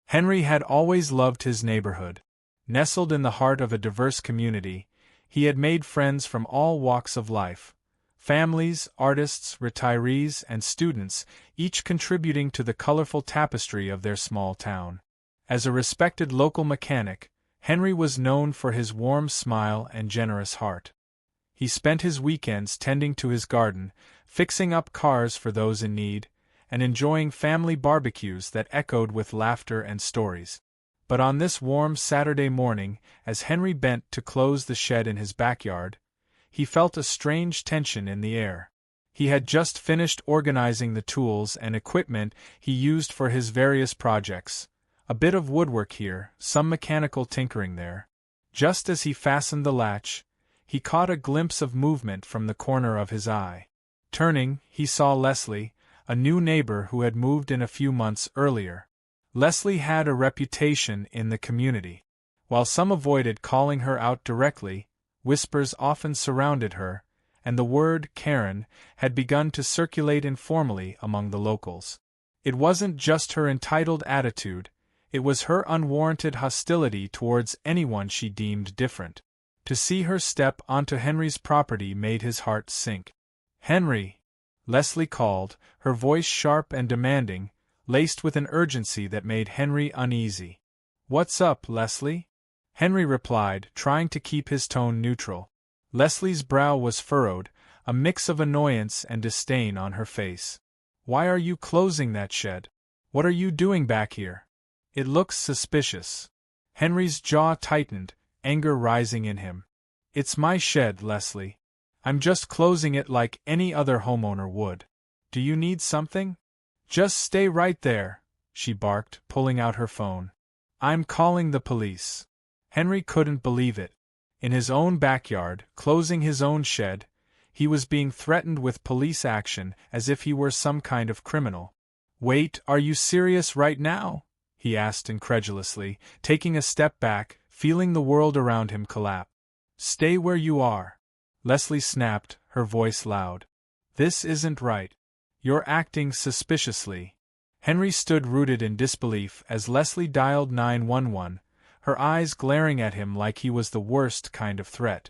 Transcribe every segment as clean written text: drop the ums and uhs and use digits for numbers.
Henry had always loved his neighborhood. Nestled in the heart of a diverse community, he had made friends from all walks of life. Families, artists, retirees, and students, each contributing to the colorful tapestry of their small town. As a respected local mechanic, Henry was known for his warm smile and generous heart. He spent his weekends tending to his garden, fixing up cars for those in need, and enjoying family barbecues that echoed with laughter and stories. But on this warm Saturday morning, as Henry bent to close the shed in his backyard, he felt a strange tension in the air. He had just finished organizing the tools and equipment he used for his various projects, a bit of woodwork here, some mechanical tinkering there. Just as he fastened the latch, he caught a glimpse of movement from the corner of his eye. Turning, he saw Leslie, a new neighbor who had moved in a few months earlier. Leslie had a reputation in the community. While some avoided calling her out directly, whispers often surrounded her, and the word Karen had begun to circulate informally among the locals. It wasn't just her entitled attitude, it was her unwarranted hostility towards anyone she deemed different. To see her step onto Henry's property made his heart sink. "Henry!" Leslie called, her voice sharp and demanding, laced with an urgency that made Henry uneasy. "What's up, Leslie?" Henry replied, trying to keep his tone neutral. Leslie's brow was furrowed, a mix of annoyance and disdain on her face. "Why are you closing that shed? What are you doing back here? It looks suspicious." Henry's jaw tightened, anger rising in him. "It's my shed, Leslie. I'm just closing it like any other homeowner would. Do you need something?" "Just stay right there," she barked, pulling out her phone. "I'm calling the police." Henry couldn't believe it. In his own backyard, closing his own shed, he was being threatened with police action as if he were some kind of criminal. "Wait, are you serious right now?" he asked incredulously, taking a step back, feeling the world around him collapse. "Stay where you are," Leslie snapped, her voice loud. "This isn't right. You're acting suspiciously." Henry stood rooted in disbelief as Leslie dialed 911, her eyes glaring at him like he was the worst kind of threat.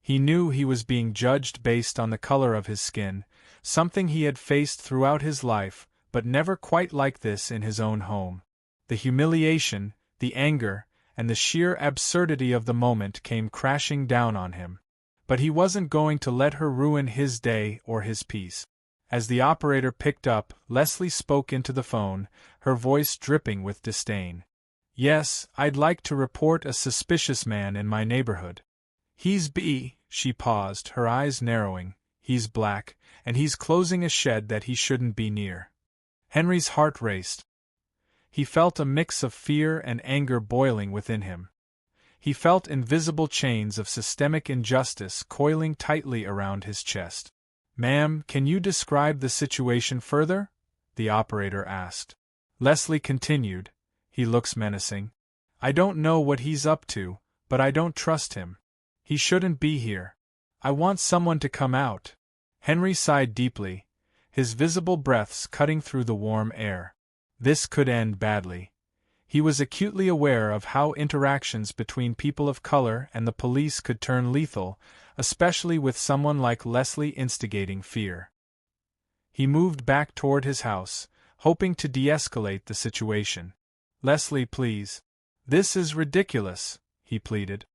He knew he was being judged based on the color of his skin, something he had faced throughout his life, but never quite like this in his own home. The humiliation, the anger, and the sheer absurdity of the moment came crashing down on him. But he wasn't going to let her ruin his day or his peace. As the operator picked up, Leslie spoke into the phone, her voice dripping with disdain. "Yes, I'd like to report a suspicious man in my neighborhood. He's B," she paused, her eyes narrowing. "He's black, and he's closing a shed that he shouldn't be near." Henry's heart raced. He felt a mix of fear and anger boiling within him. He felt invisible chains of systemic injustice coiling tightly around his chest. "Ma'am, can you describe the situation further?" the operator asked. Leslie continued, "He looks menacing. I don't know what he's up to, but I don't trust him. He shouldn't be here. I want someone to come out." Henry sighed deeply, his visible breaths cutting through the warm air. This could end badly. He was acutely aware of how interactions between people of color and the police could turn lethal, especially with someone like Leslie instigating fear. He moved back toward his house, hoping to de-escalate the situation. "Leslie, please. This is ridiculous," he pleaded.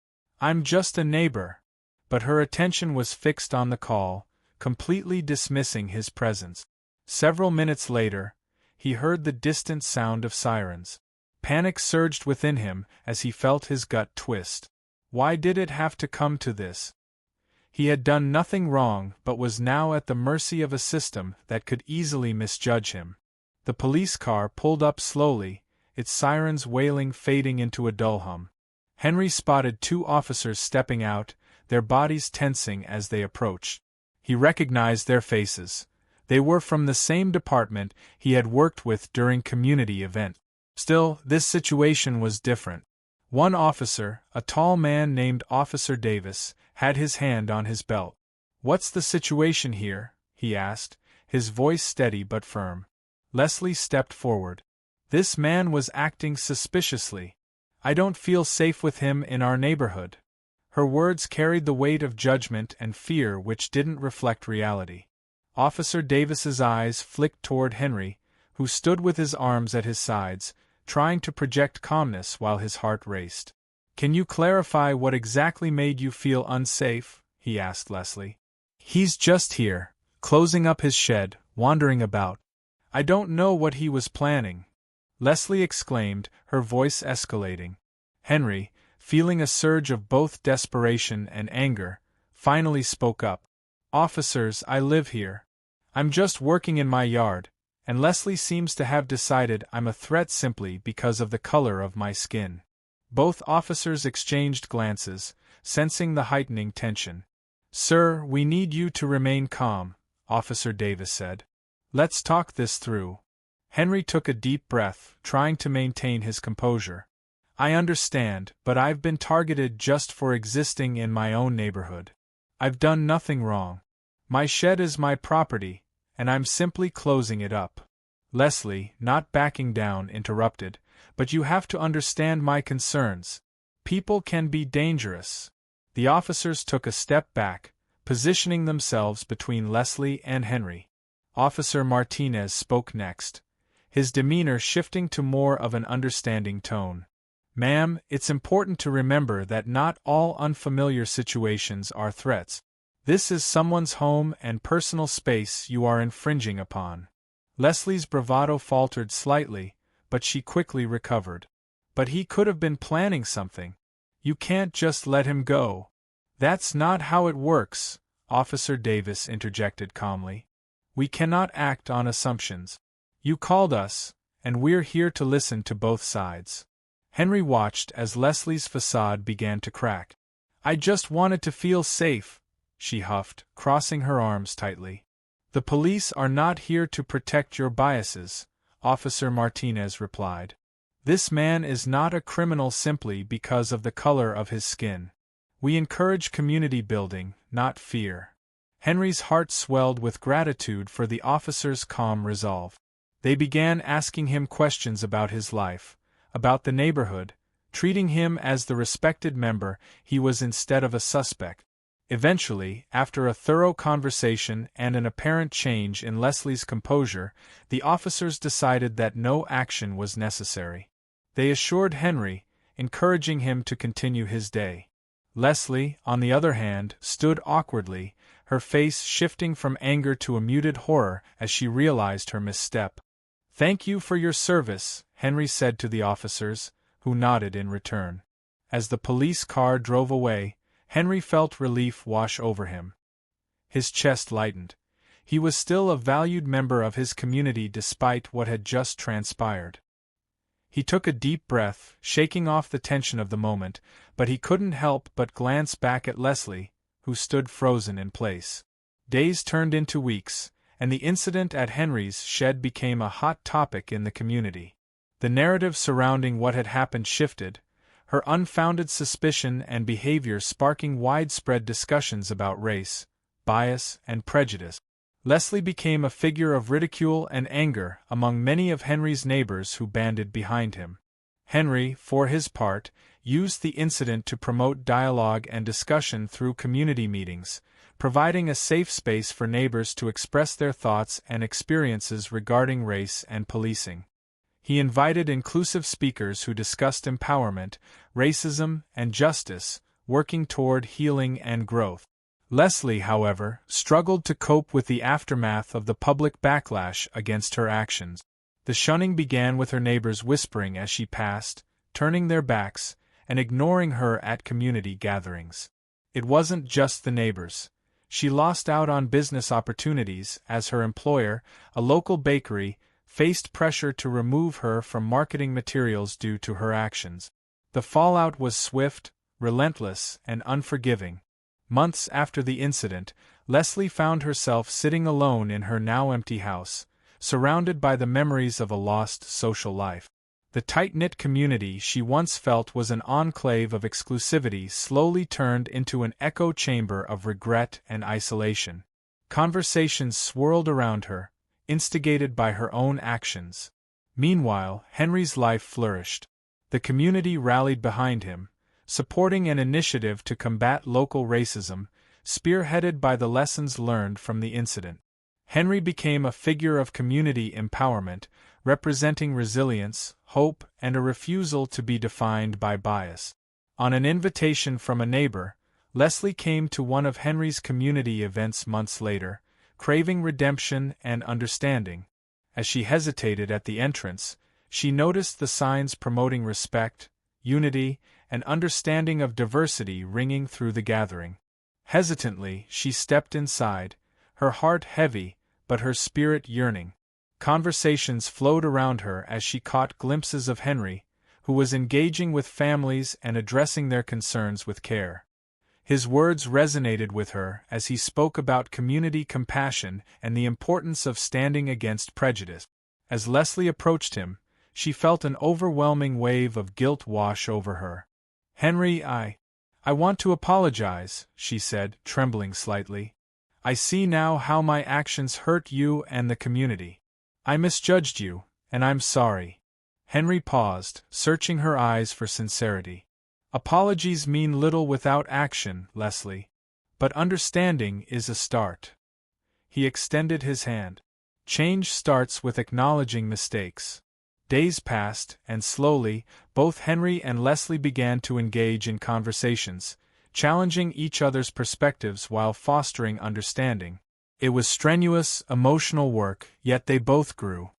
"I'm just a neighbor." But her attention was fixed on the call, completely dismissing his presence. Several minutes later, he heard the distant sound of sirens. Panic surged within him as he felt his gut twist. Why did it have to come to this? He had done nothing wrong but was now at the mercy of a system that could easily misjudge him. The police car pulled up slowly, its sirens wailing fading into a dull hum. Henry spotted two officers stepping out, their bodies tensing as they approached. He recognized their faces. They were from the same department he had worked with during community events. Still, this situation was different. One officer, a tall man named Officer Davis, had his hand on his belt. "What's the situation here?" he asked, his voice steady but firm. Leslie stepped forward. This man was acting suspiciously. I don't feel safe with him in our neighborhood. Her words carried the weight of judgment and fear which didn't reflect reality. Officer Davis's eyes flicked toward Henry, who stood with his arms at his sides, trying to project calmness while his heart raced. "Can you clarify what exactly made you feel unsafe?" he asked Leslie. "He's just here, closing up his shed, wandering about. I don't know what he was planning," Leslie exclaimed, her voice escalating. Henry, feeling a surge of both desperation and anger, finally spoke up. "Officers, I live here. I'm just working in my yard, and Leslie seems to have decided I'm a threat simply because of the color of my skin." Both officers exchanged glances, sensing the heightening tension. "Sir, we need you to remain calm," Officer Davis said. "Let's talk this through." Henry took a deep breath, trying to maintain his composure. "I understand, but I've been targeted just for existing in my own neighborhood. I've done nothing wrong. My shed is my property, and I'm simply closing it up." Leslie, not backing down, interrupted, "But you have to understand my concerns. People can be dangerous." The officers took a step back, positioning themselves between Leslie and Henry. Officer Martinez spoke next, his demeanor shifting to more of an understanding tone. "Ma'am, it's important to remember that not all unfamiliar situations are threats. This is someone's home and personal space you are infringing upon." Leslie's bravado faltered slightly, but she quickly recovered. "But he could have been planning something. You can't just let him go." "That's not how it works," Officer Davis interjected calmly. "We cannot act on assumptions. You called us, and we're here to listen to both sides." Henry watched as Leslie's facade began to crack. "I just wanted to feel safe," she huffed, crossing her arms tightly. "The police are not here to protect your biases," Officer Martinez replied. "This man is not a criminal simply because of the color of his skin. We encourage community building, not fear." Henry's heart swelled with gratitude for the officers' calm resolve. They began asking him questions about his life, about the neighborhood, treating him as the respected member he was instead of a suspect. Eventually, after a thorough conversation and an apparent change in Leslie's composure, the officers decided that no action was necessary. They assured Henry, encouraging him to continue his day. Leslie, on the other hand, stood awkwardly, her face shifting from anger to a muted horror as she realized her misstep. "Thank you for your service," Henry said to the officers, who nodded in return. As the police car drove away, Henry felt relief wash over him. His chest lightened. He was still a valued member of his community despite what had just transpired. He took a deep breath, shaking off the tension of the moment, but he couldn't help but glance back at Leslie, who stood frozen in place. Days turned into weeks, and the incident at Henry's shed became a hot topic in the community. The narrative surrounding what had happened shifted, her unfounded suspicion and behavior sparking widespread discussions about race, bias, and prejudice. Leslie became a figure of ridicule and anger among many of Henry's neighbors who banded behind him. Henry, for his part, used the incident to promote dialogue and discussion through community meetings, providing a safe space for neighbors to express their thoughts and experiences regarding race and policing. He invited inclusive speakers who discussed empowerment, racism, and justice, working toward healing and growth. Leslie, however, struggled to cope with the aftermath of the public backlash against her actions. The shunning began with her neighbors whispering as she passed, turning their backs, and ignoring her at community gatherings. It wasn't just the neighbors. She lost out on business opportunities as her employer, a local bakery, faced pressure to remove her from marketing materials due to her actions. The fallout was swift, relentless, and unforgiving. Months after the incident, Leslie found herself sitting alone in her now empty house, surrounded by the memories of a lost social life. The tight-knit community she once felt was an enclave of exclusivity slowly turned into an echo chamber of regret and isolation. Conversations swirled around her, instigated by her own actions. Meanwhile, Henry's life flourished. The community rallied behind him, supporting an initiative to combat local racism, spearheaded by the lessons learned from the incident. Henry became a figure of community empowerment, representing resilience, hope, and a refusal to be defined by bias. On an invitation from a neighbor, Leslie came to one of Henry's community events months later, craving redemption and understanding. As she hesitated at the entrance, she noticed the signs promoting respect, unity, and understanding of diversity ringing through the gathering. Hesitantly, she stepped inside, her heart heavy, but her spirit yearning. Conversations flowed around her as she caught glimpses of Henry, who was engaging with families and addressing their concerns with care. His words resonated with her as he spoke about community compassion and the importance of standing against prejudice. As Leslie approached him, she felt an overwhelming wave of guilt wash over her. "Henry, I want to apologize," she said, trembling slightly. "I see now how my actions hurt you and the community. I misjudged you, and I'm sorry." Henry paused, searching her eyes for sincerity. "Apologies mean little without action, Leslie. But understanding is a start." He extended his hand. "Change starts with acknowledging mistakes." Days passed, and slowly, both Henry and Leslie began to engage in conversations, challenging each other's perspectives while fostering understanding. It was strenuous, emotional work, yet they both grew.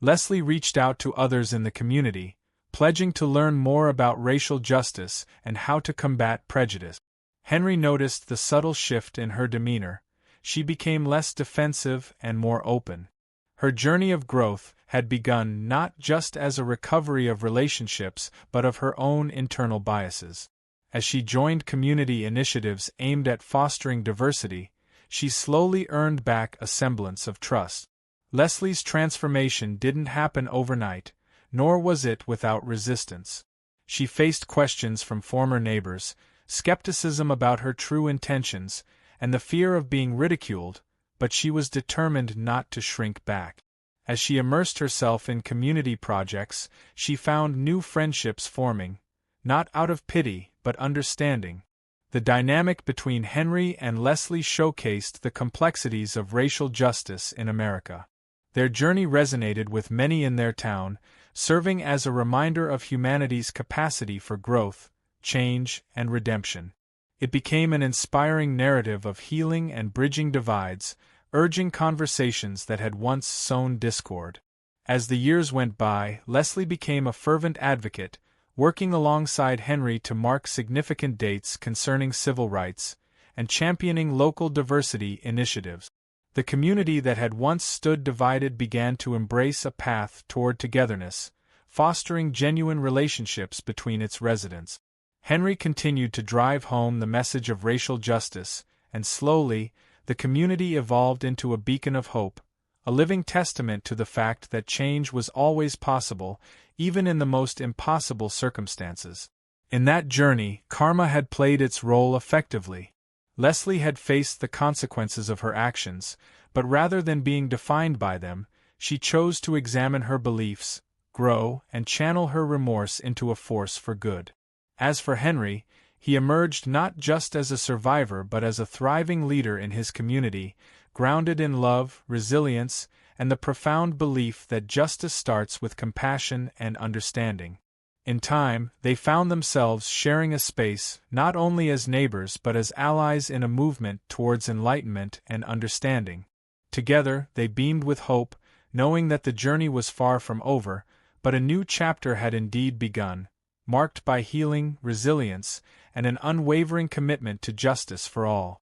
Leslie reached out to others in the community, pledging to learn more about racial justice and how to combat prejudice. Henry noticed the subtle shift in her demeanor. She became less defensive and more open. Her journey of growth had begun not just as a recovery of relationships but of her own internal biases. As she joined community initiatives aimed at fostering diversity, she slowly earned back a semblance of trust. Leslie's transformation didn't happen overnight, nor was it without resistance. She faced questions from former neighbors, skepticism about her true intentions, and the fear of being ridiculed, but she was determined not to shrink back. As she immersed herself in community projects, she found new friendships forming, not out of pity but understanding. The dynamic between Henry and Leslie showcased the complexities of racial justice in America. Their journey resonated with many in their town, serving as a reminder of humanity's capacity for growth, change, and redemption. It became an inspiring narrative of healing and bridging divides, urging conversations that had once sown discord. As the years went by, Leslie became a fervent advocate, working alongside Henry to mark significant dates concerning civil rights, and championing local diversity initiatives. The community that had once stood divided began to embrace a path toward togetherness, fostering genuine relationships between its residents. Henry continued to drive home the message of racial justice, and slowly, the community evolved into a beacon of hope, a living testament to the fact that change was always possible, even in the most impossible circumstances. In that journey, karma had played its role effectively. Leslie had faced the consequences of her actions, but rather than being defined by them, she chose to examine her beliefs, grow, and channel her remorse into a force for good. As for Henry, he emerged not just as a survivor but as a thriving leader in his community, grounded in love, resilience, and the profound belief that justice starts with compassion and understanding. In time, they found themselves sharing a space not only as neighbors but as allies in a movement towards enlightenment and understanding. Together, they beamed with hope, knowing that the journey was far from over, but a new chapter had indeed begun, marked by healing, resilience, and an unwavering commitment to justice for all.